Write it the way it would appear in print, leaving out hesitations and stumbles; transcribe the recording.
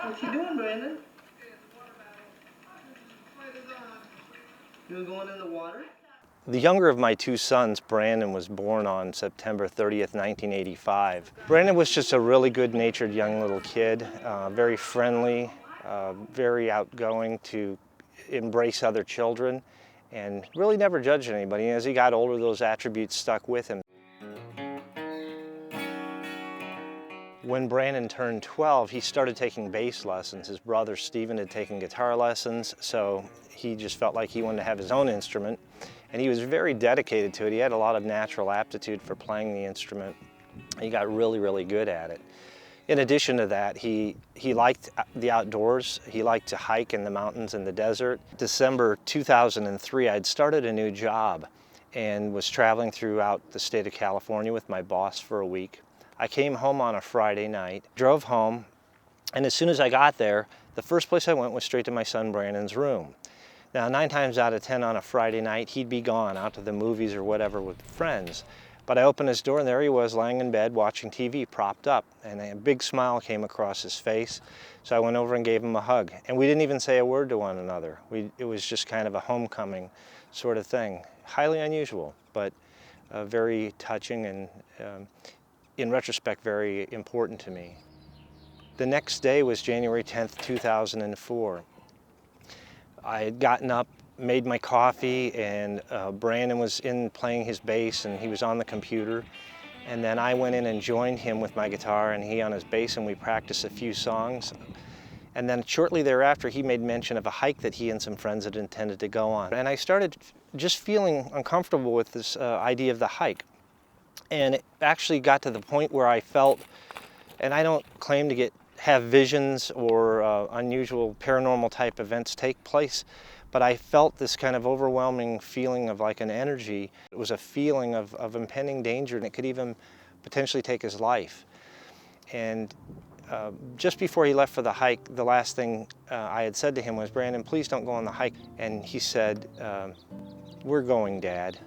What you doing, Brandon? You going in the water? The younger of my two sons, Brandon, was born on September 30th, 1985. Brandon was just a really good-natured young little kid, very friendly, very outgoing to embrace other children, and really never judged anybody. As he got older, those attributes stuck with him. When Brandon turned 12, he started taking bass lessons. His brother Stephen had taken guitar lessons, so he just felt like he wanted to have his own instrument. And he was very dedicated to it. He had a lot of natural aptitude for playing the instrument. He got really, really good at it. In addition to that, he liked the outdoors. He liked to hike in the mountains and the desert. December 2003, I'd started a new job and was traveling throughout the state of California with my boss for a week. I came home on a Friday night, drove home, and as soon as I got there, the first place I went was straight to my son Brandon's room. Now, 9 times out of 10 on a Friday night, he'd be gone out to the movies or whatever with friends. But I opened his door and there he was lying in bed watching TV, propped up, and a big smile came across his face. So I went over and gave him a hug. And we didn't even say a word to one another. It was just kind of a homecoming sort of thing. Highly unusual, but very touching and in retrospect, very important to me. The next day was January 10th, 2004. I had gotten up, made my coffee, and Brandon was in playing his bass and he was on the computer. And then I went in and joined him with my guitar and he on his bass, and we practiced a few songs. And then shortly thereafter, he made mention of a hike that he and some friends had intended to go on. And I started just feeling uncomfortable with this idea of the hike. And it actually got to the point where I felt, and I don't claim to have visions or unusual paranormal type events take place, but I felt this kind of overwhelming feeling of like an energy. It was a feeling of impending danger, and it could even potentially take his life. And just before he left for the hike, the last thing I had said to him was, "Brandon, please don't go on the hike." And he said, "We're going, Dad."